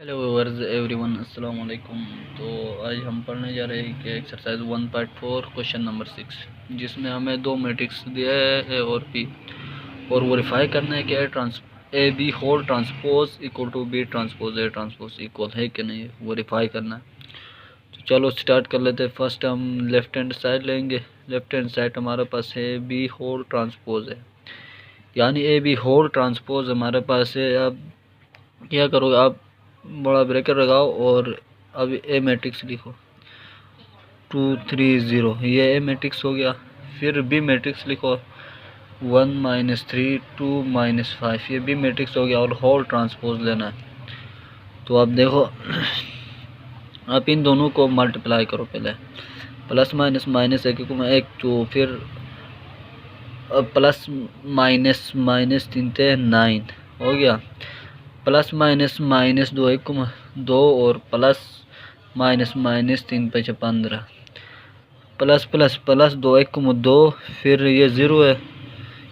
Hello everyone, अस्सलाम वालेकुम। तो आज हम पढ़ने जा रहे हैं कि एक्सरसाइज 1.4 क्वेश्चन नंबर 6, जिसमें हमें दो मैट्रिक्स दिया है ए और बी, और वेरीफाई करना है कि A B whole transpose equal to B transpose A transpose equal है कि नहीं, वेरीफाई करना है। तो चलो स्टार्ट कर लेते हैं। फर्स्ट हम लेफ्ट हैंड साइड लेंगे। लेफ्ट हैंड साइड हमारे पास है बी होल ट्रांसपोज है, यानी ए बी होल ट्रांसपोज हमारे पास है। अब क्या करोगे आप, बड़ा ब्रेकर लगाओ और अब ए मैट्रिक्स लिखो 2 3 0, ये ए मैट्रिक्स हो गया। फिर बी मैट्रिक्स लिखो 1 -3 2 -5, ये बी मैट्रिक्स हो गया, और होल ट्रांसपोज लेना है। तो आप देखो, आप इन दोनों को मल्टीप्लाई करो। पहले प्लस माइनस माइनस एक एक, तो फिर प्लस माइनस माइनस 3 9 हो गया। प्लस माइनस माइनस 2 1 2, और plus minus minus 3 5 15, plus plus plus 2 1 2, फिर ये ज़ीरो है,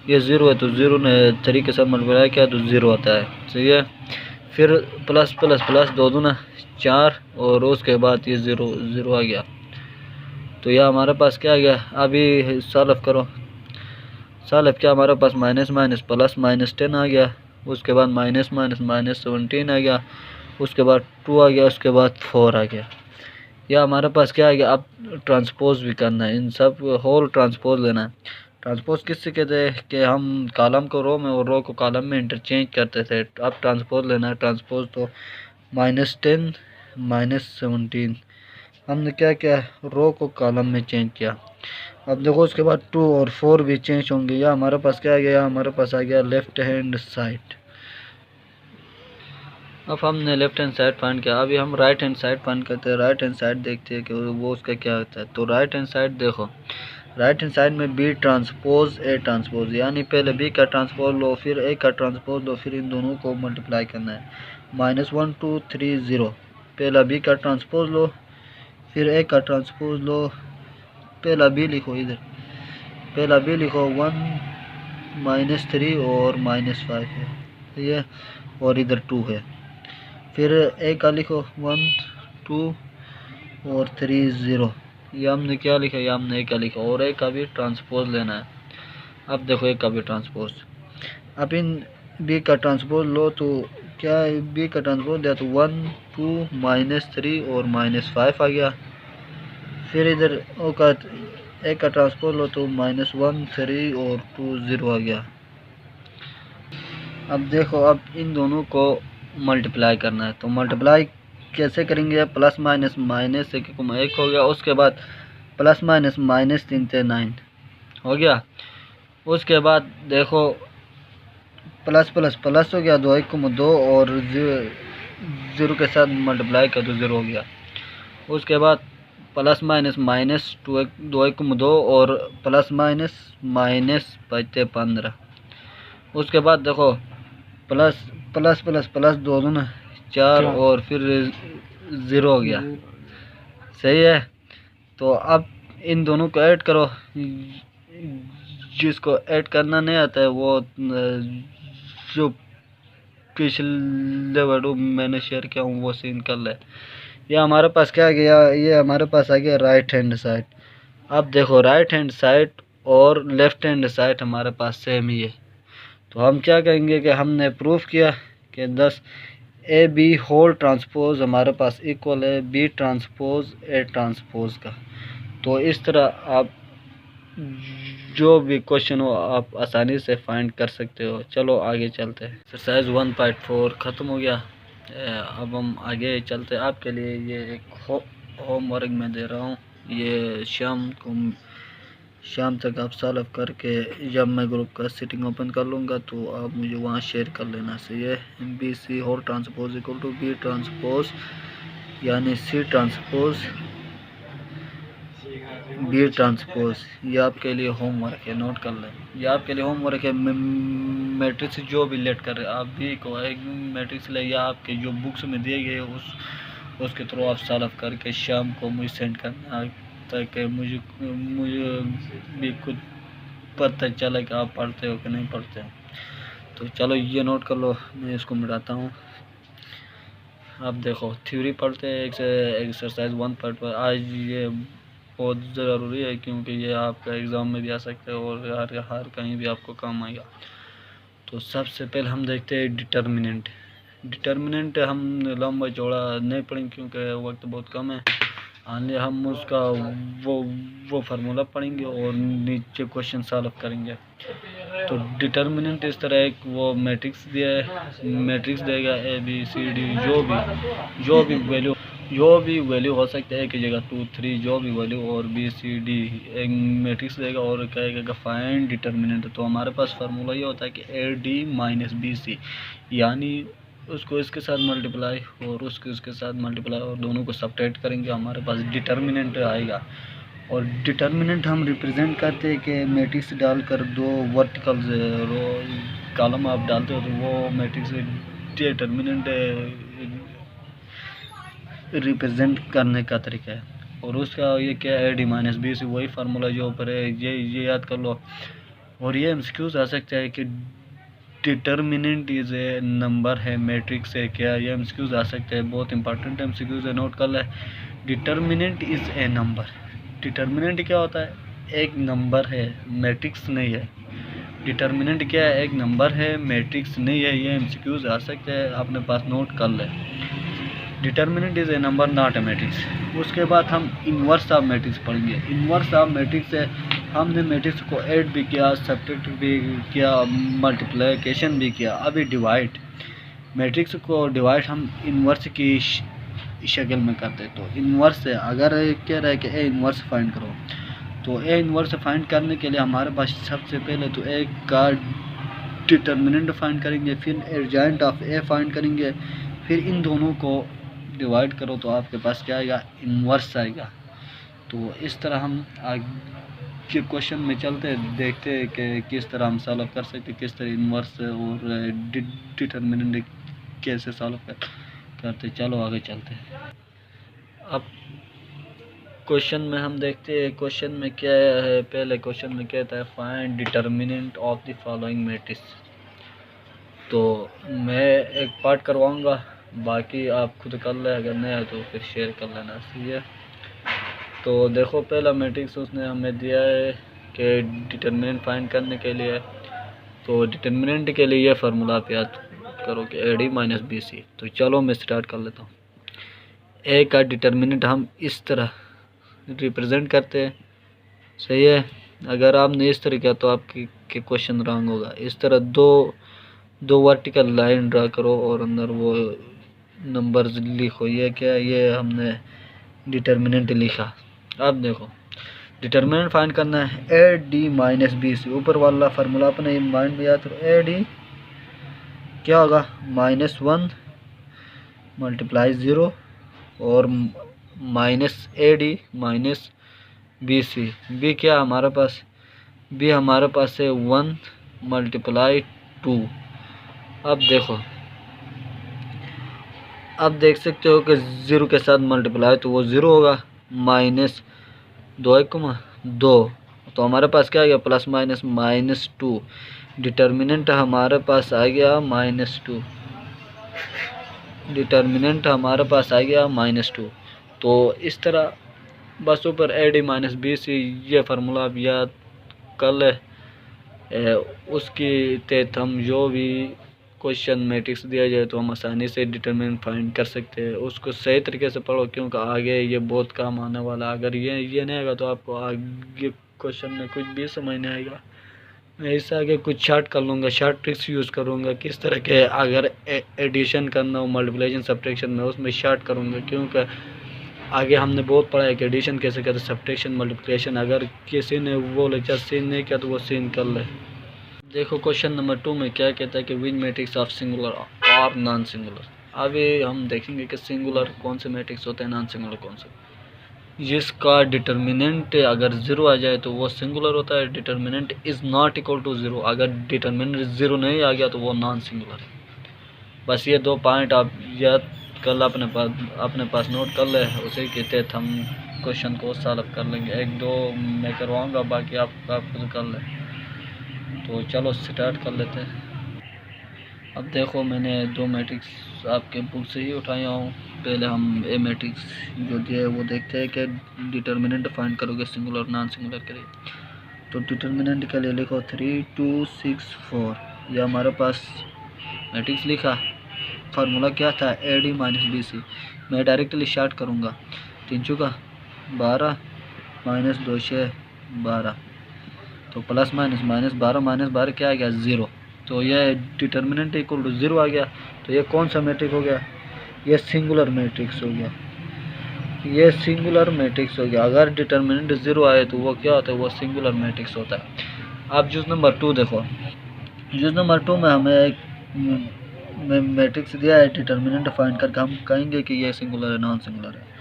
ये ज़ीरो है तो ज़ीरो ने तरीके से मल्टीप्लाई किया तो ज़ीरो आता है, सही है। फिर प्लस प्लस प्लस 2 दूना 4, और उसके बाद ये ज़ीरो ज़ीरो आ गया। तो यह हमारे पास क्या आ गया, अभी सॉल्व करो। सॉल्व क्या, हमारे पास माइनस माइनस प्लस माइनस 10 आ गया, उसके बाद माइनस माइनस माइनस 17 आ गया, उसके बाद 2 आ गया, उसके बाद 4 आ गया। या हमारे पास क्या आ गया। अब ट्रांसपोज भी करना है, इन सब होल ट्रांसपोज लेना है। ट्रांसपोज किससे कहते हैं कि हम कॉलम को रो में और रो को कॉलम में इंटरचेंज करते थे। अब ट्रांसपोज लेना है। ट्रांसपोज तो -10 -17, हमने क्या किया, रो को कॉलम में चेंज किया। अब देखो उसके बाद 2 और 4 भी चेंज होंगे। या हमारे पास क्या आ गया, हमारे पास आ गया लेफ्ट हैंड साइड। अब हमने लेफ्ट हैंड साइड फाइंड किया, अभी हम राइट हैंड साइड फाइंड करते हैं। राइट हैंड साइड देखते हैं कि वो उसका क्या होता है। तो राइट हैंड साइड देखो, राइट हैंड साइड में बी ट्रांसपोज ए ट्रांसपोज, यानी पहले बी का ट्रांसपोज लो, फिर ए का ट्रांसपोज लो, फिर इन दोनों को मल्टीप्लाई करना है। -1 2 3 0, पहला बी का ट्रांसपोज लो, फिर ए का ट्रांसपोज लो। पहला बी लिखो, इधर पहला बी लिखो 1 -3 और -5 है ये, और इधर 2 है। फिर ए का लिखो 1 2 और 3 0, ये हमने क्या लिखा, ये हमने ए का लिखा, और ए का भी ट्रांसपोज लेना है। अब देखो ए का भी ट्रांसपोज, अब इन बी का ट्रांसपोज लो, तो क्या बी का ट्रांसपोज दिया तो 1 2 -3 और -5 आ गया। फिर इधर ओ का ए का ट्रांसपोज लो तो -1 3 और 2 0 आ गया। अब देखो, अब इन दोनों को मल्टीप्लाई करना है। तो मल्टीप्लाई कैसे करेंगे, प्लस माइनस माइनस एक हो गया, उसके बाद प्लस माइनस माइनस 3 9 हो गया। उसके बाद देखो प्लस प्लस प्लस हो गया, 2 1 2, और ज़ीरो के साथ मल्टीप्लाई कर तो ज़ीरो हो गया। उसके बाद प्लस माइनस माइनस 2 1 2, और प्लस माइनस माइनस 15। उसके बाद देखो प्लस प्लस प्लस प्लस 2 दूना 4, और फिर ज़ीरो हो गया, सही है। तो अब इन दोनों को ऐड करो। जिसको ऐड करना नहीं आता है वो जो पिछले वीडियो मैंने शेयर किया हूँ वो सीन कर ले। ये हमारे पास क्या आ गया, ये हमारे पास आ गया राइट हैंड साइड। अब देखो राइट हैंड साइड और लेफ्ट हैंड साइड हमारे पास सेम ही है। तो हम क्या करेंगे कि हमने प्रूफ किया कि 10 ए बी होल ट्रांसपोज हमारे पास इक्वल है बी ट्रांसपोज ए ट्रांसपोज का। तो इस तरह आप जो भी क्वेश्चन हो आप आसानी से फाइंड कर सकते हो। चलो आगे चलते हैं। एक्सरसाइज 1.4 ख़त्म हो गया। अब हम आगे चलते हैं। आपके लिए ये एक होमवर्क मैं दे रहा हूँ, ये शाम तक आप सॉल्व करके जब मैं ग्रुप का सेटिंग ओपन कर लूँगा तो आप मुझे वहाँ शेयर कर लेना। सही है। B C whole transpose equal to B transpose, यानी सी ट्रांसपोज बी ट्रांसपोज। ये आपके लिए होमवर्क है, नोट कर लें। ये आपके लिए होमवर्क है। मैट्रिक्स जो भी लेट कर रहे आप भी को एक मैट्रिक्स ले, या आपके जो बुक्स में दिए गए उसके थ्रू आप सॉल्व करके शाम को मुझे सेंड करना, ताकि मुझे भी खुद पता चले कि आप पढ़ते हो कि नहीं पढ़ते हो। तो चलो ये नोट कर लो, मैं इसको मिटाता हूँ। अब देखो थ्योरी पढ़ते हैं एक्सरसाइज 1.1। आज ये बहुत ज़रूरी है क्योंकि ये आपका एग्ज़ाम में भी आ सकता है और हर कहीं भी आपको काम आएगा। तो सबसे पहले हम देखते हैं डिटर्मिनेंट। डिटर्मिनेंट हम लंबा चौड़ा नहीं पढ़ेंगे क्योंकि वक्त बहुत कम है। आने हम उसका वो फार्मूला पढ़ेंगे और नीचे क्वेश्चन सॉल्व करेंगे। तो डिटर्मिनेंट इस तरह एक वो मैट्रिक्स दिया है, मैट्रिक्स देगा ABCD जो भी वैल्यू हो सकता है कि जगह 2 3 जो भी वैल्यू और BCD एक मैट्रिक्स देगा और कहेगा फाइंड डिटर्मिनेंट। तो हमारे पास फार्मूला ये होता है कि AD माइनस BC, यानी उसको इसके साथ मल्टीप्लाई और उसको इसके साथ मल्टीप्लाई और दोनों को सब्ट्रैक्ट करेंगे, हमारे पास डिटर्मिनेंट आएगा। और डिटर्मिनेंट हम रिप्रेजेंट करते हैं कि मैट्रिक्स डालकर दो वर्टिकल रो कॉलम आप डालते हो तो वो मैट्रिक्स डिटर्मिनेंट रिप्रेजेंट करने का तरीका है। और उसका ये क्या है, AD माइनस BC, वही फार्मूला जो ऊपर है ये याद कर लो। और ये MCQs आ सकता है कि डिटर्मिनेंट इज ए नंबर है मैट्रिक्स है क्या, ये MCQs आ सकते हैं, बहुत इंपॉर्टेंट MCQs है, नोट कर ले। Determinant is a number, determinant क्या होता है, एक नंबर है मैट्रिक्स नहीं है। डिटर्मिनेंट क्या है, एक नंबर है मैट्रिक्स नहीं है, ये MCQs आ सकते हैं, अपने पास नोट कर ले। Determinant is a number not a matrix. उसके बाद हम इन्वर्स ऑफ मैट्रिक्स पढ़ेंगे। इन्वर्स ऑफ मैट्रिक्स है, हमने मैट्रिक्स को ऐड भी किया, सब्ट्रैक्ट भी किया, मल्टीप्लिकेशन भी किया। अभी डिवाइड, मैट्रिक्स को डिवाइड हम इन्वर्स की शक्ल में करते हैं। तो इन्वर्स है, अगर कह रहा है कि ए इन्वर्स फाइंड करो, तो ए इन्वर्स फाइंड करने के लिए हमारे पास सबसे पहले तो ए का डिटर्मिनेंट फाइंड करेंगे, फिर एडजॉइंट ऑफ ए फाइंड करेंगे, फिर इन दोनों को डिवाइड करो तो आपके पास क्या आएगा, इन्वर्स आएगा। तो इस तरह हम आगे क्वेश्चन में चलते हैं, देखते हैं कि किस तरह हम सॉल्व कर सकते हैं, किस तरह इन्वर्स और डिटर्मिनेंट कैसे सॉल्व करते। चलो आगे चलते हैं। अब क्वेश्चन में हम देखते हैं क्वेश्चन में क्या है। पहले क्वेश्चन में कहता है find determinant of the following matrix. तो मैं एक पार्ट करवाऊंगा, बाकी आप खुद कर ले, अगर नहीं है तो फिर शेयर कर लेना, सही है। तो देखो पहला मैट्रिक्स उसने हमें दिया है कि डिटर्मिनेंट फाइंड करने के लिए, तो डिटर्मिनेंट के लिए ये फार्मूला आप याद करो कि AD माइनस BC। तो चलो मैं स्टार्ट कर लेता हूँ। ए का डिटर्मिनेंट हम इस तरह रिप्रेजेंट करते हैं, सही है। अगर आपने इस तरह किया तो आपके क्वेश्चन रॉन्ग होगा। इस तरह दो वर्टिकल लाइन ड्रा करो और अंदर वो नंबर्स लिखो। ये क्या, ये हमने डिटर्मिनेंट लिखा। अब देखो डिटर्मिनेंट फाइंड करना है, AD माइनस BC, ऊपर वाला फार्मूला अपने माइंड में याद करो। AD क्या होगा, -1 मल्टीप्लाई 0 और minus AD minus BC। B क्या हमारे पास, B हमारे पास है 1 मल्टीप्लाई 2। अब देख सकते हो कि 0 के साथ मल्टीप्लाई तो वो 0 होगा, -2 तो हमारे पास क्या आ गया, प्लस माइनस -2। डिटर्मिनेंट हमारे पास आ गया -2, डिटर्मिनेंट हमारे पास आ गया -2। तो इस तरह बस ऊपर AD माइनस BC ये फार्मूला आप याद कर ले। उसकी तहत हम जो भी क्वेश्चन मैट्रिक्स दिया जाए तो हम आसानी से डिटरमिनेंट फाइंड कर सकते हैं। उसको सही तरीके से पढ़ो क्योंकि आगे ये बहुत काम आने वाला। अगर ये नहीं आएगा तो आपको आगे क्वेश्चन में कुछ भी समझ नहीं आएगा। मैं इससे आगे कुछ शार्ट कर लूँगा, शार्ट ट्रिक्स यूज़ करूँगा किस तरह के, अगर एडिशन करना हो मल्टीप्लिकेशन सब्ट्रैक्शन में, उसमें शार्ट करूँगा क्योंकि आगे हमने बहुत पढ़ा है कि एडिशन कैसे करते, सब्ट्रैक्शन मल्टीप्लिकेशन। अगर किसी ने वो लेक्चर सीन नहीं किया तो वो सीन कर ले। देखो क्वेश्चन नंबर 2 में क्या कहता है कि विच मैट्रिक्स ऑफ सिंगुलर और नॉन सिंगुलर। अभी हम देखेंगे कि सिंगुलर कौन से मैट्रिक्स होते हैं, नॉन सिंगुलर कौन से। जिसका डिटर्मिनेंट अगर 0 आ जाए तो वो सिंगुलर होता है। Determinant is not equal to 0, अगर डिटर्मिनेंट 0 नहीं आ गया तो वो नॉन सिंगुलर है। बस ये 2 पॉइंट आप याद कल अपने पास नोट कर ले, उसी के तहत हम क्वेश्चन को सॉल्व कर लेंगे। 1-2 मैं करवाऊँगा, बाकी आप खुद कर लें। तो चलो स्टार्ट कर लेते हैं। अब देखो मैंने 2 मैट्रिक्स आपके बुक से ही उठाया हूँ। पहले हम ए मैट्रिक्स जो दिया वो देखते हैं कि डिटर्मिनेंट फाइंड करोगे सिंगुलर और नॉन सिंगुलर के लिए। तो डिटर्मिनेंट के लिए लिखो 3 2 6 4। यह हमारे पास मैट्रिक्स लिखा। फार्मूला क्या था, A D minus B C. मैं डायरेक्टली स्टार्ट करूँगा। 3 चौका 12 माइनस 2 6 12, तो प्लस माइनस माइनस 12 क्या आ गया 0। तो यह डिटर्मिनेंट इक्वल टू 0 आ गया। तो ये कौन सा मैट्रिक्स हो गया, ये सिंगुलर मैट्रिक्स हो गया। ये सिंगुलर मैट्रिक्स हो गया। अगर डिटर्मिनेंट 0 आए तो वो क्या होता है, वो सिंगुलर मैट्रिक्स होता है। अब जूस नंबर 2 देखो। जूस नंबर 2 में हमें एक मैट्रिक्स दिया है, डिटर्मिनेंट फाइंड करके हम कहेंगे कि ये सिंगुलर है नॉन सिंगुलर है।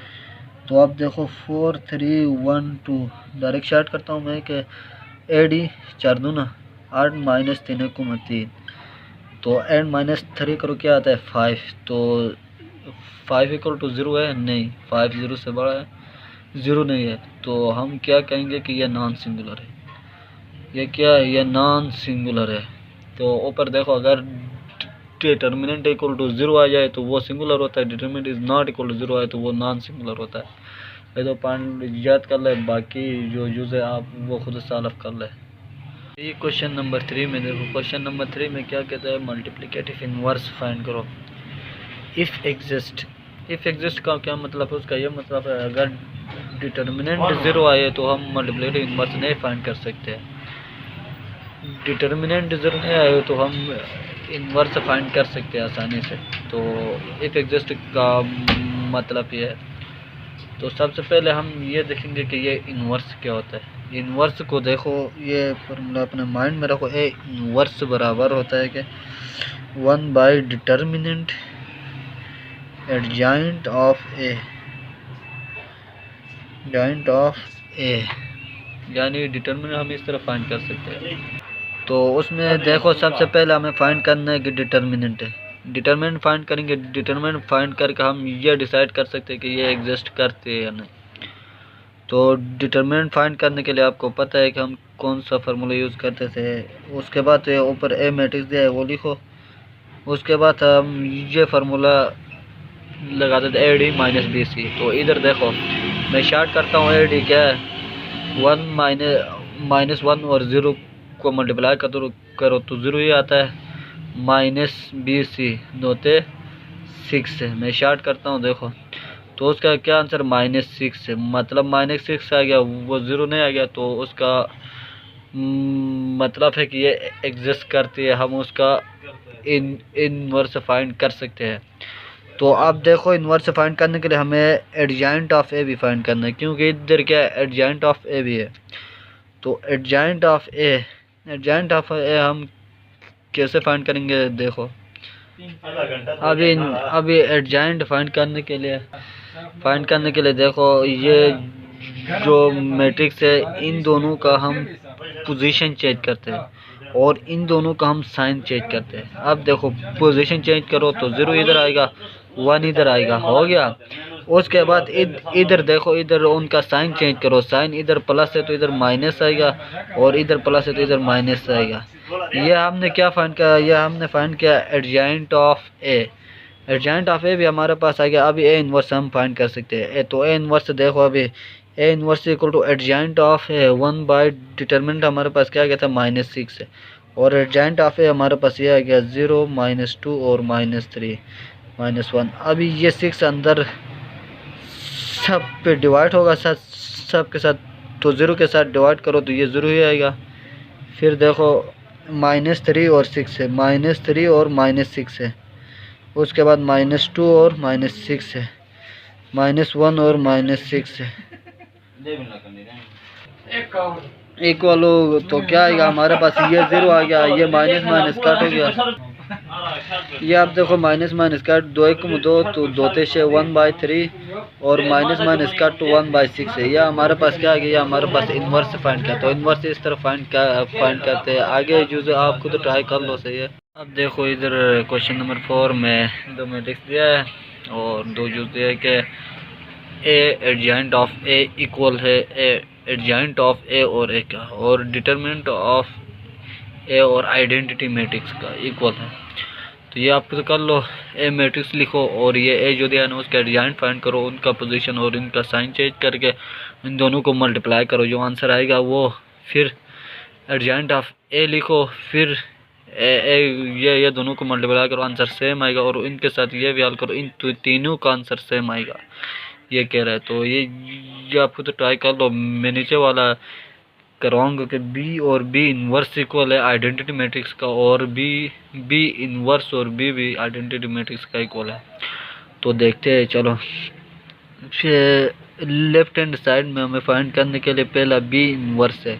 तो अब देखो 4 3 1 2 डायरेक्ट स्टार्ट करता हूँ मैं कि ए डी 4 दूना 8 माइनस 3 1 3, तो एंड माइनस 3 करो क्या आता है 5। तो 5 इक्वल टू 0 है, नहीं 5 0 से बड़ा है, 0 नहीं है। तो हम क्या कहेंगे कि यह नॉन सिंगुलर है। ये क्या है, ये नॉन सिंगुलर है। तो ऊपर देखो, अगर डिटर्मिनेंट इक्वल टू 0 आ जाए तो वो सिंगुलर होता है, determinant is not equal to 0 आए तो वो नॉन सिंगुलर होता है। ये तो पॉइंट याद कर ले, बाकी जो यूज़ है आप वो खुद सॉल्व कर ले। ये क्वेश्चन नंबर 3 में देखो। क्वेश्चन नंबर 3 में क्या कहता है, मल्टीप्लिकेटिव इनवर्स फाइंड करो इफ़ एग्जिस्ट। इफ़ एग्जिस्ट का क्या मतलब है, उसका ये मतलब है अगर डिटर्मिनेंट 0 आए तो हम मल्टीप्लिकेटिव इनवर्स नहीं फाइंड कर सकते। डिटर्मिनेंट 0 नहीं आए तो हम इनवर्स फाइंड कर सकते हैं आसानी से। तो इफ़ एग्जिस्ट का मतलब ये है। तो सबसे पहले हम ये देखेंगे कि ये इनवर्स क्या होता है। इनवर्स को देखो, ये फॉर्मूला अपने माइंड में रखो। ए इनवर्स बराबर होता है कि 1 by determinant adjoint of A, joint of A, यानी डिटर्मिनेंट हम इस तरह फाइंड कर सकते हैं। तो उसमें देखो सबसे पहले हमें फाइंड करना है कि डिटर्मिनेंट है। डिटर्मिनेंट फाइंड करेंगे, डिटर्मिनेंट फाइंड करके हम ये डिसाइड कर सकते हैं कि ये एग्जिस्ट करते हैं या नहीं। तो डिटर्मिनेंट फाइंड करने के लिए आपको पता है कि हम कौन सा फार्मूला यूज़ करते थे। उसके बाद ऊपर ए मैट्रिक्स दिया है वो लिखो। उसके बाद हम ये फार्मूला लगाते थे A D minus B C. तो इधर देखो मैं स्टार्ट करता हूँ। ए डी क्या है 1 माइनस 1 और 0 को मल्टीप्लाई करो तो 0 ही आता है। माइनस बी सी नोते 6 है। मैं स्टार्ट करता हूँ देखो, तो उसका क्या आंसर -6 है। मतलब -6 आ गया, वो 0 नहीं आ गया। तो उसका मतलब है कि ये एग्जिस्ट करती है, हम उसका इनवर्स फाइंड कर सकते हैं। तो अब देखो इनवर्स फाइंड करने के लिए हमें एडजॉइंट ऑफ ए भी फाइंड करना है, क्योंकि इधर क्या है एडजॉइंट ऑफ ए भी है। तो एडजॉइंट ऑफ ए हम कैसे फाइंड करेंगे देखो। अभी एडजॉइंट फाइंड करने के लिए देखो, ये जो मैट्रिक्स है इन दोनों का हम पोजीशन चेंज करते हैं और इन दोनों का हम साइन चेंज करते हैं। अब देखो पोजीशन चेंज करो तो 0 इधर आएगा, 1 इधर आएगा, हो गया। उसके बाद इधर देखो, इधर उनका साइन चेंज करो। साइन इधर प्लस है तो इधर माइनस आएगा, और इधर प्लस है तो इधर माइनस आएगा। ये हमने क्या फाइंड किया, ये हमने फाइंड किया adjoint of A. Adjoint of A भी हमारे पास आ गया। अभी ए इनवर्स हम फाइंड कर सकते हैं। तो ए इनवर्स देखो, अभी A inverse equal to adjoint of A 1 by determinant हमारे पास क्या आ गया था -6 है, और एडजॉइंट ऑफ ए हमारे पास ये आ गया 0 -2 और -3 -1। अभी ये 6 अंदर सब पे डिवाइड होगा, सब के साथ। तो 0 के साथ डिवाइड करो तो ये 0 ही आएगा। फिर देखो -3 और 6 है, -3 और -6 है। उसके बाद -2 और -6 है, -1 और -6 है। इक्वल हो तो क्या आएगा हमारे पास, ये 0 आ गया, ये माइनस कट हो गया। ये आप देखो माइनस कट 2 1 2 तो 2 3 1/3 और माइनस कट 1/6 है। यह हमारे पास क्या आ गया, हमारे पास इनवर्स फाइंड करते हैं। इनवर्स इस तरह फाइंड करते हैं। आगे जो आप खुद ट्राई कर लो, सही है। अब देखो इधर क्वेश्चन नंबर 4 में 2 मैट्रिक्स दिया है और 2 यूज दिया है कि ए एडजॉइंट ऑफ ए इक्वल है एडजॉइंट ऑफ ए और ए का, और डिटर्मिनेंट ऑफ ए और आइडेंटिटी मैट्रिक्स का इक्वल है। तो ये आप कर लो, ए मैट्रिक्स लिखो और ये ए जो दिया है ना उसका एडजॉइंट फाइंड करो, उनका पोजीशन और इनका साइन चेंज करके इन दोनों को मल्टीप्लाई करो, जो आंसर आएगा वो फिर एडजॉइंट ऑफ ए लिखो, फिर ये दोनों को मल्टीप्लाई करो, आंसर सेम आएगा और इनके साथ ये भी हल करो, इन तीनों का आंसर सेम आएगा, ये कह रहा है। तो ये आप खुद ट्राई कर लो। मैं नीचे वाला करवाऊंगा कि बी और बी इनवर्स इक्वल है आइडेंटिटी मैट्रिक्स का, और बी इनवर्स और बी भी आइडेंटिटी मैट्रिक्स का इक्वल है। तो देखते हैं, चलो लेफ्ट हैंड साइड में हमें फाइंड करने के लिए पहला बी इनवर्स है,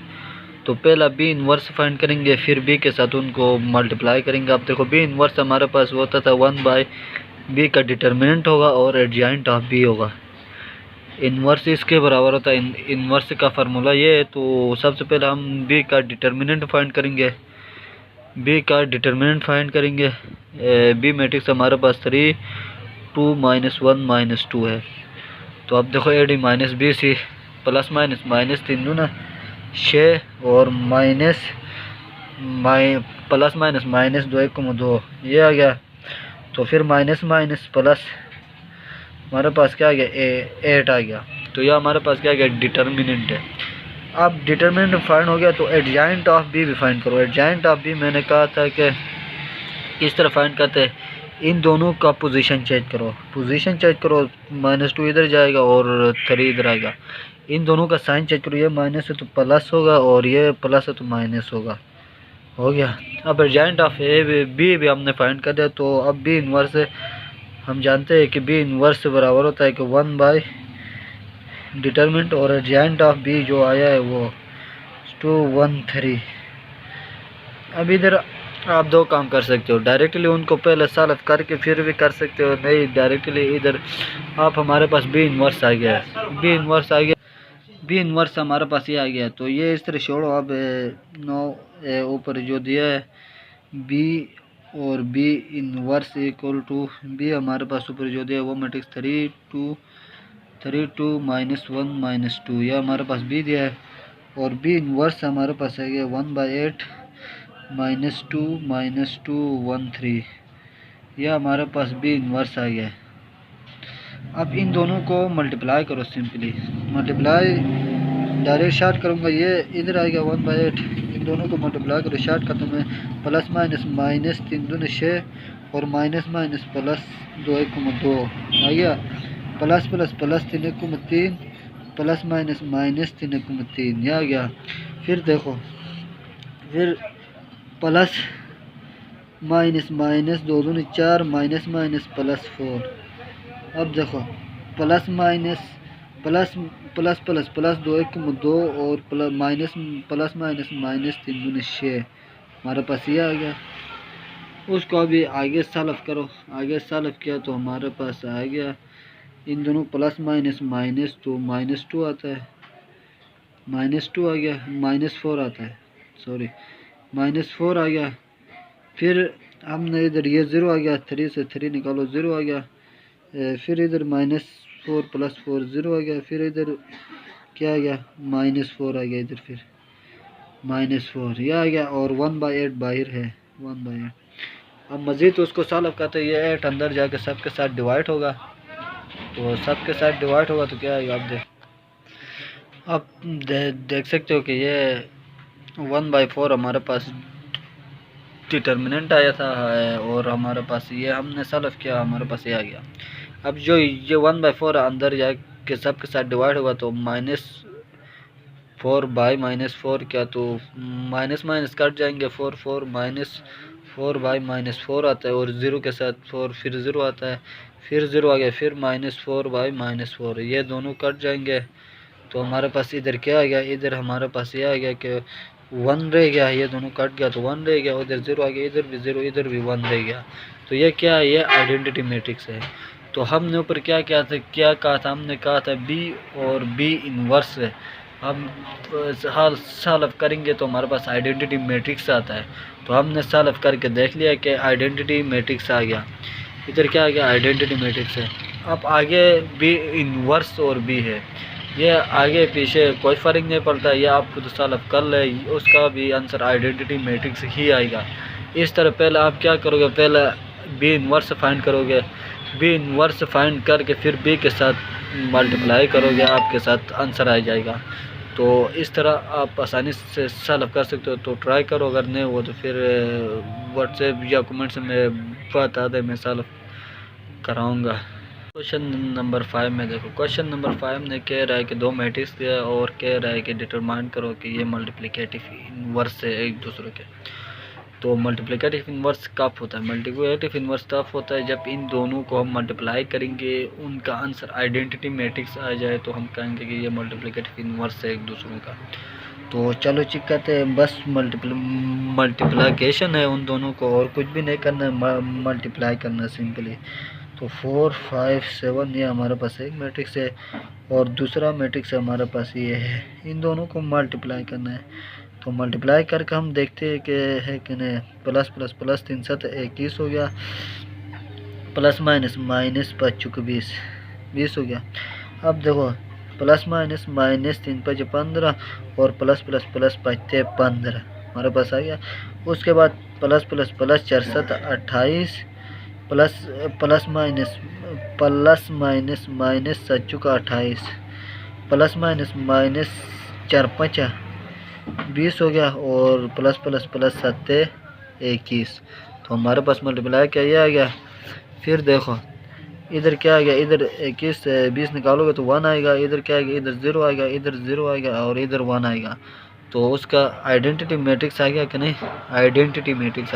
तो पहला बी इनवर्स फाइंड करेंगे, फिर बी के साथ उनको मल्टीप्लाई करेंगे। अब देखो बी इनवर्स हमारे पास होता था 1/b का डिटर्मिनेंट होगा और एडजॉइंट ऑफ बी होगा, इनवर्स इसके बराबर होता है। इनवर्स का फार्मूला ये है। तो सबसे पहले हम बी का डिटर्मिनेंट फाइंड करेंगे, बी मैट्रिक्स हमारे पास 3 2 -1 -2 है। तो अब देखो A D minus B C plus minus 3 दूना 6 और प्लस माइनस 2 1 2 ये आ गया। तो फिर माइनस प्लस हमारे पास क्या आ गया 8 आ गया। तो यह हमारे पास क्या आ गया डिटर्मिनेंट है। अब डिटर्मिनेंट फाइंड हो गया तो एडजॉइंट ऑफ बी भी फाइंड करो। एडजॉइंट ऑफ बी मैंने कहा था कि किस तरह फाइंड करते हैं, इन दोनों का पोजीशन चेंज करो, -2 इधर जाएगा और 3 इधर आएगा, इन दोनों का साइन चेंज करो, ये माइनस है तो प्लस होगा और ये प्लस है तो माइनस होगा, हो गया। अब एडजॉइंट ऑफ ए बी भी हमने फाइंड कर दिया। तो अब बी इनवर्स है, हम जानते हैं कि बी इनवर्स से बराबर होता है कि 1 डिटरमिनेंट और एडजॉइंट ऑफ बी जो आया है वो 2 1 3। अब इधर आप दो काम कर सकते हो, डायरेक्टली उनको पहले सॉल्व करके फिर भी कर सकते हो, नहीं डायरेक्टली इधर आप हमारे पास बी इनवर्स आ गया है, बी इनवर्स हमारे पास ये आ गया। तो ये इस तरह छोड़ो। अब 9 ऊपर जो दिया है बी और B inverse equal to B हमारे पास ऊपर जो दिया है वो मैट्रिक्स 3 2 -1 -2 यह हमारे पास बी दिया है, और बी इनवर्स हमारे पास है 1/8 -2 1 3 यह हमारे पास बी इनवर्स आ गया है। अब इन दोनों को मल्टीप्लाई करो, सिंपली मल्टीप्लाई डायरेक्ट शार्ट करूँगा, ये इधर आ गया 1/8, इन दोनों को मल्टीप्लाई करो, शार्ट खत्म है, प्लस माइनस 3 दूनी 6 और माइनस प्लस 2 1 2 आ गया, प्लस 3 1 3 प्लस माइनस 3 1 3 यह आ गया। फिर देखो, फिर प्लस माइनस 2 दूनी 4 माइनस प्लस 4। अब देखो प्लस 2 1 2 और प्लस माइनस 3 दूनी 6 हमारे पास ये आ गया। उसको अभी आगे सॉल्व करो, आगे सॉल्व किया तो हमारे पास आ गया इन दोनों प्लस -2 -2 आता है, -2 आ गया, -4 आता है, सॉरी -4 आ गया। फिर हमने इधर ये 0 आ गया, 3 से 3 निकालो 0 आ गया, फिर इधर -4 + 4 0 आ गया, फिर इधर क्या आ गया -4 आ गया, इधर फिर -4 यह आ गया, और 1/8 बाहर है 1/8। अब मज़ीद उसको सॉल्व करते हैं, ये 8 अंदर जाके सबके साथ डिवाइड होगा, तो सबके साथ डिवाइड होगा तो क्या आएगा आप देख सकते हो कि ये 1/4 हमारे पास डिटर्मिनेंट आया था, और हमारे पास ये हमने सॉल्व किया, हमारे पास ये आ गया। अब जो ये 1/4 अंदर जाके सबके साथ डिवाइड होगा तो -4/-4 क्या, तो माइनस कट जाएंगे, 4 4 आता है, और 0 के साथ 4 फिर 0 आता है, फिर 0 आ गया, फिर -4/-4 ये दोनों कट जाएंगे। तो हमारे पास इधर क्या आ गया, इधर हमारे पास ये आ गया कि 1 रह गया, ये दोनों कट गया तो 1 रह गया, उधर 0 आ गया, इधर भी 0 इधर भी 1 रह गया। तो ये क्या है, ये आइडेंटिटी मैट्रिक्स है। तो हमने ऊपर क्या कहा था, हमने कहा था बी और बी इनवर्स है। हम सॉल्व करेंगे तो हमारे पास आइडेंटिटी मैट्रिक्स आता है। तो हमने सॉल्व करके देख लिया कि आइडेंटिटी मैट्रिक्स आ गया, इधर क्या आ गया आइडेंटिटी मैट्रिक्स है। अब आगे बी इनवर्स और बी है, ये आगे पीछे कोई फ़र्क नहीं पड़ता, ये आप खुद सॉल्व कर ले, उसका भी आंसर आइडेंटिटी मैट्रिक्स ही आएगा। इस तरह पहले आप क्या करोगे, पहले बी इन्वर्स फाइंड करोगे, बी इन्वर्स फाइंड करके फिर बी के साथ मल्टीप्लाई करोगे, आपके साथ आंसर आ जाएगा। तो इस तरह आप आसानी से सॉल्व कर सकते हो। तो ट्राई करो, अगर नहीं हो तो फिर व्हाट्सएप या कमेंट्स में बता दे, मैं सॉल्व कराऊंगा। क्वेश्चन नंबर 5 में देखो, क्वेश्चन नंबर 5 ने कह रहा है कि दो मैट्रिक्स दिया और कह रहा है कि डिटरमाइन करो कि ये मल्टीप्लिकेटिव इन्वर्स है एक दूसरे के। तो मल्टीप्लिकेटिव इन्वर्स कब होता है? मल्टीप्लिकेटिव इन्वर्स तब होता है जब इन दोनों को हम मल्टीप्लाई करेंगे, उनका आंसर आइडेंटिटी मैट्रिक्स आ जाए तो हम कहेंगे कि ये मल्टीप्लिकेटिव इन्वर्स है एक दूसरों का। तो चलो चेक करते हैं। बस मल्टीप्लिकेशन है उन दोनों को, और कुछ भी नहीं करना है, मल्टीप्लाई करना है सिंपली। तो 4 5 7 ये हमारे पास एक मैट्रिक्स है और दूसरा मैट्रिक्स हमारे पास ये है। इन दोनों को मल्टीप्लाई करना है। तो मल्टीप्लाई करके हम देखते हैं कि है कि नहीं। प्लस प्लस प्लस 3 7 21 हो गया, प्लस माइनस माइनस 5 चुके 20 हो गया। अब देखो प्लस माइनस माइनस 3 5 15 और प्लस प्लस प्लस 5 15 हमारे पास आ गया। उसके बाद plus plus plus 4 7 28 plus plus minus minus 7 चुका 28 प्लस माइनस माइनस 4 5 20 हो गया और प्लस प्लस प्लस 7 21। तो हमारे पास मल्टीप्लाई क्या ये आ गया। फिर देखो इधर क्या आ गया, इधर 21 से 20 निकालोगे तो 1 आएगा, इधर क्या आएगा, इधर 0 आएगा, इधर 0 आएगा और इधर 1 आएगा। तो उसका आइडेंटिटी मैट्रिक्स आ गया कि नहीं। आइडेंटिटी मैट्रिक्स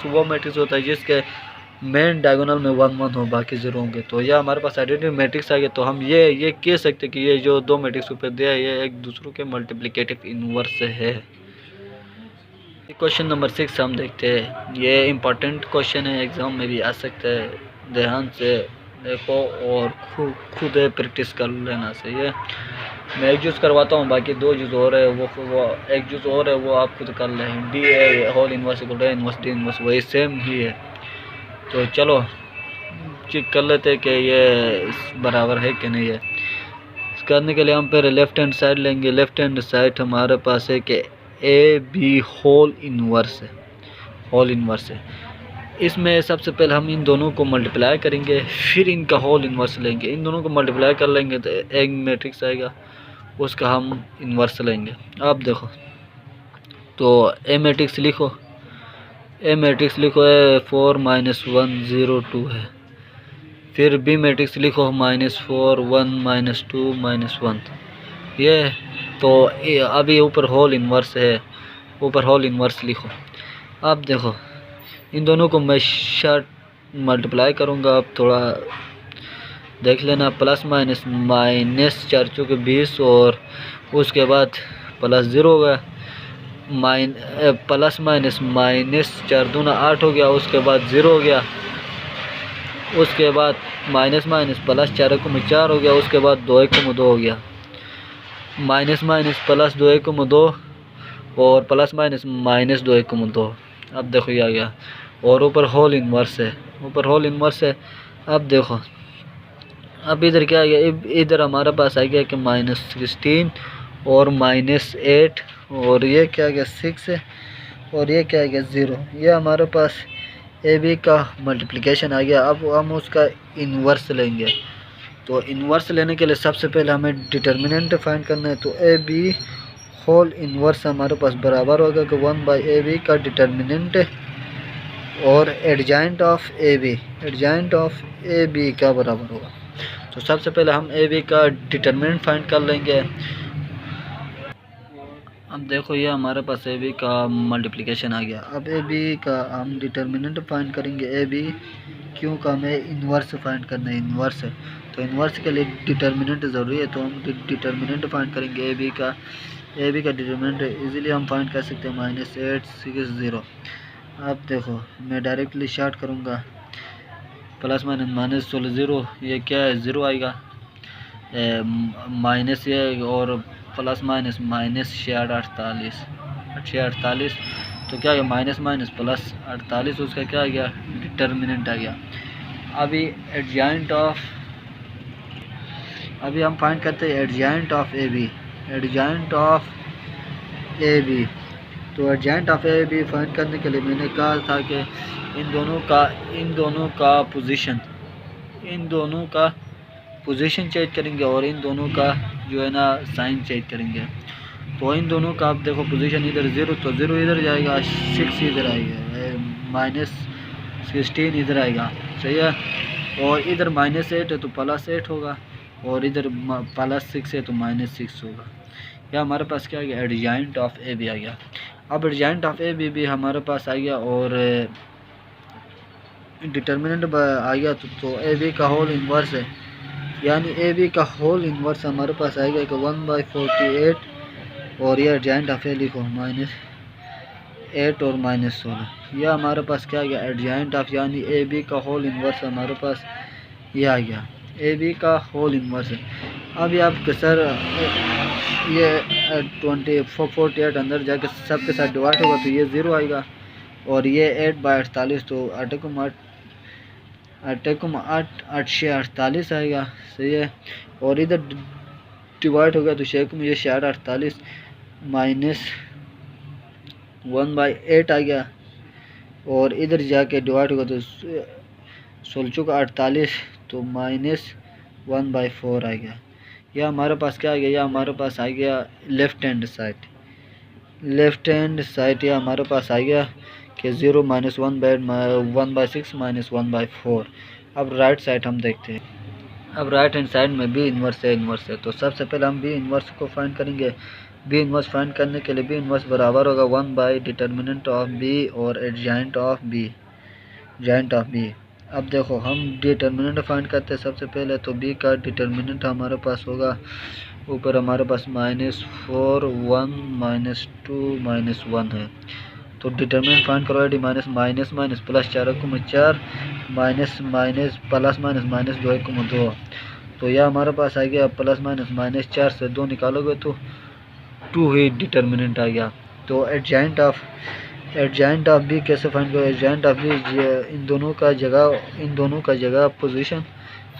वो मैट्रिक्स होता है जिसके मेन डायगोनल में 1 1 हो, बाकी 0 होंगे। तो यह हमारे पास आइडेंटिटी मैट्रिक्स आ गया। तो हम ये कह सकते कि ये जो दो मैट्रिक्स ऊपर दिया है ये एक दूसरों के मल्टीप्लिकेटिव इन्वर्स है। क्वेश्चन नंबर 6 हम देखते हैं। ये इम्पोर्टेंट क्वेश्चन है, एग्ज़ाम में भी आ सकता है, ध्यान से देखो और खुद प्रैक्टिस कर लेना चाहिए। मैं एक जूस करवाता हूँ, बाकी 2 जूस और है, वो एक जूस और है वो आप खुद कर लें। डी है whole inverse equal to inverse D inverse, वही सेम ही है। तो चलो चेक कर लेते हैं कि ये बराबर है कि नहीं है। इस करने के लिए हम पहले लेफ्ट हैंड साइड लेंगे। लेफ्ट हैंड साइड हमारे पास है कि ए बी होल इन्वर्स है, होल इन्वर्स है। इसमें सबसे पहले हम इन दोनों को मल्टीप्लाई करेंगे, फिर इनका होल इन्वर्स लेंगे। इन दोनों को मल्टीप्लाई कर लेंगे तो एक मैट्रिक्स आएगा, उसका हम इन्वर्स लेंगे। अब देखो तो ए मैट्रिक्स लिखो, ए मैट्रिक्स लिखो है 4 -1 0 2 है। फिर बी मैट्रिक्स लिखो -4 1 -2 -1 ये। तो अभी ऊपर होल इन्वर्स है, ऊपर होल इन्वर्स लिखो। अब देखो इन दोनों को मैं शॉर्ट मल्टीप्लाई करूँगा, अब थोड़ा देख लेना। प्लस माइनस माइनस 4 चौके 20 और उसके बाद प्लस 0 होगा, प्लस माइनस माइनस 4 दूना 8 हो गया, उसके बाद 0 हो गया, उसके बाद माइनस माइनस प्लस 4 एकम 4 हो गया, उसके बाद 2 एकम 2 हो गया, माइनस माइनस प्लस 2 एकम 2 और प्लस माइनस माइनस 2 एकम 2। अब देखो ये आ गया और ऊपर होल इन्वर्स है, ऊपर होल इन्वर्स है। अब देखो अब इधर क्या आ गया, इधर हमारे पास आ गया कि -16 और -8 और ये क्या आ गया 6 है और ये क्या आ गया 0। ये हमारे पास ए बी का मल्टीप्लिकेशन आ गया। अब हम उसका इन्वर्स लेंगे। तो इन्वर्स लेने के लिए सबसे पहले हमें डिटर्मिनेंट फाइंड करना है। तो ए बी होल इन्वर्स हमारे पास बराबर होगा कि 1/AB का डिटर्मिनेंट और adjoint of AB, adjoint of AB क्या बराबर होगा। तो सबसे पहले हम AB का डिटर्मिनेंट फाइंड कर लेंगे। अब देखो ये हमारे पास AB का मल्टीप्लिकेशन आ गया। अब AB का हम डिटर्मिनेंट फाइंड करेंगे। AB क्यों का हमें इन्वर्स फाइंड करना है, इन्वर्स है तो इन्वर्स के लिए डिटर्मिनेंट ज़रूरी है। तो हम डिटर्मिनेंट फाइंड करेंगे AB का। AB का डिटर्मिनेंट इजीली हम फाइंड कर सकते हैं -8 6 0। अब देखो मैं डायरेक्टली शॉर्ट करूँगा, प्लस माइनस 16 0, ये क्या है 0 आएगा, माइनस ये और प्लस माइनस माइनस 48 तो क्या गया माइनस माइनस प्लस 48, उसका क्या आ गया डिटर्मिनेंट आ गया। अभी एडजॉइंट ऑफ, अभी हम फाइंड करते हैं adjoint of AB, adjoint of AB। तो तो adjoint of A B find करने के लिए मैंने कहा था कि इन दोनों का पोजीशन चेंज करेंगे और इन दोनों का जो है ना साइन चेंज करेंगे। तो इन दोनों का आप देखो पोजीशन इधर 0 तो 0 इधर जाएगा, 6 इधर आएगा, -16 इधर आएगा, सही है। और इधर -8 है तो +8 होगा और इधर +6 है तो -6 होगा। या हमारे पास क्या आ गया, एडजेंट ऑफ ए बी आ गया। अब एडजेंट ऑफ ए बी भी हमारे पास आ गया और डिटर्मिनेंट आ गया। तो ए बी का होल इन्वर्स है, यानी ए बी का होल इन्वर्स हमारे पास आएगा कि 1/48 और ये एडजेंट ऑफ ए लिखो -8 और -16। यह हमारे पास क्या आ गया, एडजेंट ऑफ यानी ए बी का होल इन्वर्स हमारे पास ये आ गया, ए बी का होल इन्वर्स है। अब ये आप सर ये 48 अंदर जाके सब के साथ डिवाइड होगा तो ये 0 आएगा और ये 8/48 तो 8/8 आएगा, सही है। और इधर डिवाइड होगा तो 6/48 -1/8 आ गया और इधर जाके डिवाइड होगा तो 16/48 तो -1/4 आ गया। यह हमारे पास क्या आ गया, यह हमारे पास आ गया लेफ्ट हैंड साइड यह हमारे पास आ गया कि 0 -1/6 -1/4। अब राइट साइड हम देखते हैं। अब राइट हैंड साइड में बी इन्वर्स है तो सबसे पहले हम बी इन्वर्स को फाइंड करेंगे। बी इन्वर्स फाइंड करने के लिए बी इन्वर्स बराबर होगा 1/डिटर्मिनेंट ऑफ बी और एडजेंट ऑफ बी। अब देखो हम डिटर्मिनेंट फाइंड करते हैं सबसे पहले। तो बी का डिटर्मिनेंट हमारे पास होगा, ऊपर हमारे पास -4 1 -2 -1 है। तो डिटर्मिनेंट फाइंड करो, डी माइनस प्लस 4/4 -2/2। तो यह हमारे पास आ गया +-4 से 2 निकालोगे तो 2 ही डिटर्मिनेंट आ गया। तो एडजेंट ऑफ बी कैसे फाइंड करो, एडजेंट ऑफ बी इन दोनों का जगह पोजीशन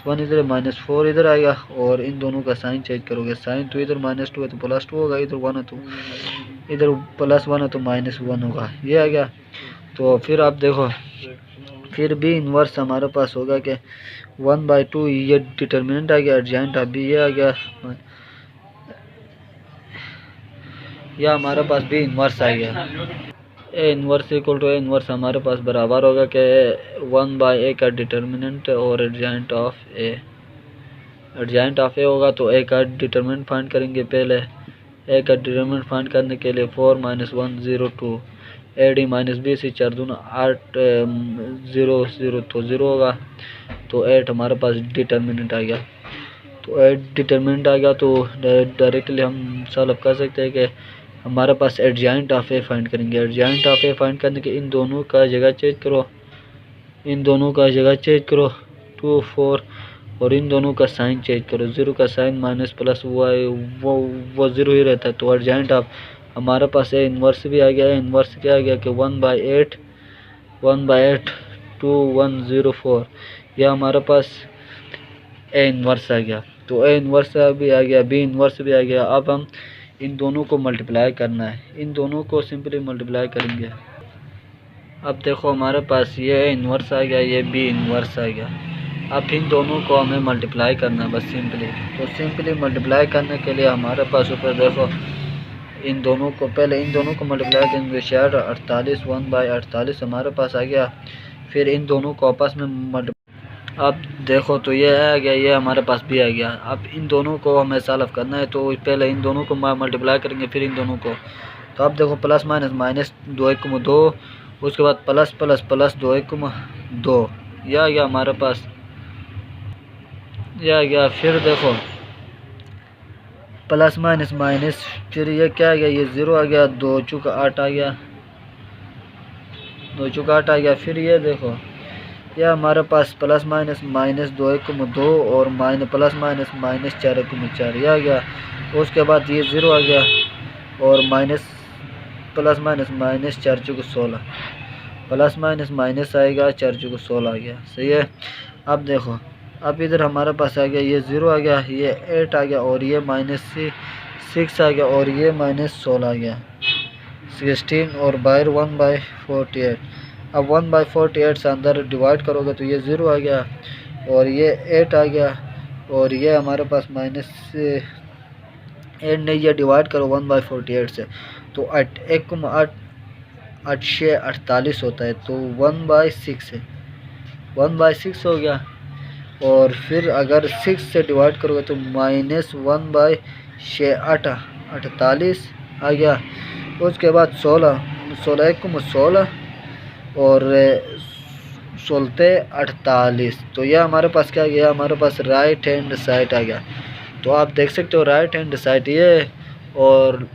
1 इधर -4 इधर आएगा और इन दोनों का साइन चेंज करोगे। साइन तो इधर -2 है तो +2 होगा, इधर 1 है तो इधर +1 है तो -1 होगा, ये आ गया। तो फिर आप देखो, फिर बी इन्वर्स हमारे पास होगा कि 1/2 ये डिटर्मिनेंट आ गया, एडजेंट ऑफ बी ये आ गया, या हमारे पास बी इन्वर्स आ गया। A inverse equal to A inverse हमारे पास बराबर होगा कि 1/a का डिटर्मिनेंट और एडजेंट ऑफ ए होगा। तो ए का डिटर्मिनेंट फाइंड करेंगे पहले। ए का डिटर्मिनेंट फाइंड करने के लिए 4 - 1 0 2 AD - B से 4 दूना 8 0 0 तो 0 होगा। तो 8 हमारे पास डिटर्मिनेंट आ गया। तो 8 डिटर्मिनेंट आ गया तो डायरेक्टली हम सॉल्व कर सकते हैं कि हमारे पास एडजेंट ऑफ ए फाइंड करेंगे। एडजेंट ऑफ ए फाइंड करने के इन दोनों का जगह चेंज करो 2 4 और इन दोनों का साइन चेंज करो। 0 का साइन माइनस प्लस वो 0 ही रहता है। तो एडजेंट ऑफ हमारे पास ए इन्वर्स भी आ गया है। इन्वर्स क्या आ गया कि 1/8 2104 यह हमारे पास ए इन्वर्स आ गया। तो ए इन्वर्स भी आ गया, बी इन्वर्स भी आ गया। अब हम इन दोनों को मल्टीप्लाई करना है, इन दोनों को सिंपली मल्टीप्लाई करेंगे। अब देखो हमारे पास ये ए इन्वर्स आ गया, ये बी इन्वर्स आ गया। अब इन दोनों को हमें मल्टीप्लाई करना है बस सिंपली। तो सिंपली मल्टीप्लाई करने के लिए हमारे पास ऊपर देखो इन दोनों को मल्टीप्लाई करेंगे। 48 1/48 हमारे पास आ गया। फिर इन दोनों को आपस में अब देखो तो ये आ गया, ये हमारे पास भी आ गया। अब इन दोनों को हमें सॉल्व करना है तो पहले इन दोनों को मल्टीप्लाई करेंगे फिर इन दोनों को। तो अब देखो प्लस माइनस माइनस 2 उसके बाद प्लस प्लस प्लस 2 यह आ गया हमारे पास, यह आ गया। फिर देखो प्लस माइनस माइनस फिर ये क्या आ गया, ये 0 आ गया। 2 चुका 8 आ गया, 2 चुका 8 आ गया। फिर ये देखो यह हमारे पास प्लस माइनस माइनस 2 और प्लस माइनस माइनस 4 यह आ गया। उसके बाद ये 0 आ गया और माइनस प्लस माइनस माइनस 4 चुका 16 प्लस माइनस माइनस आएगा 4 चुका 16 आ गया, सही है। अब देखो अब इधर हमारे पास आ गया, ये 0 आ गया, ये 8 आ गया और ये -6 आ गया और ये -16 आ गया, 16 और बाहर 1/48। अब 1/48 से अंदर डिवाइड करोगे तो ये 0 आ गया और ये 8 आ गया और ये हमारे पास -8 नहीं, ये डिवाइड करो 1/48 से तो 8 होता है, तो 1/6 है, 1/6 हो गया। और फिर अगर 6 से डिवाइड करोगे तो -1/6 48 आ गया। उसके बाद 16 16 और 16 48, तो यह हमारे पास क्या गया, हमारे पास राइट हैंड साइड आ गया। तो आप देख सकते हो राइट हैंड साइड ये है और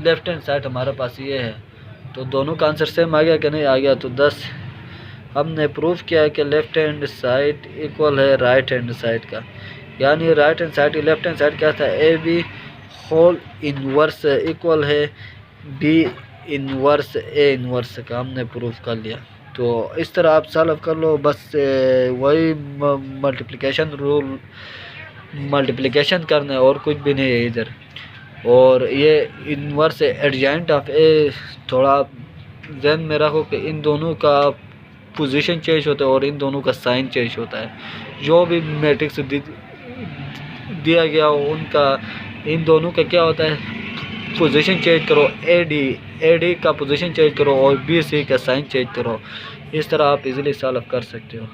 लेफ्ट हैंड साइड हमारे पास ये है, तो दोनों का आंसर सेम आ गया कि नहीं आ गया। तो 10 हमने प्रूफ किया है कि लेफ्ट हैंड साइड इक्वल है राइट हैंड साइड का, यानी right hand side left hand side क्या था, A B whole inverse equal है बी इनवर्स ए इनवर्स का, हमने प्रूफ कर लिया। तो इस तरह आप सॉल्व कर लो, बस वही मल्टीप्लिकेशन रूल मल्टीप्लिकेशन करना है और कुछ भी नहीं है इधर। और ये इनवर्स एडजेंट ऑफ ए थोड़ा ध्यान में रखो कि इन दोनों का पोजीशन चेंज होता है और इन दोनों का साइन चेंज होता है। जो भी मैट्रिक्स दिया गया हो उनका इन दोनों का क्या होता है, पोजीशन चेंज करो, ए डी का पोजीशन चेंज करो और बी सी का साइन चेंज करो। इस तरह आप इजीली सॉल्व कर सकते हो।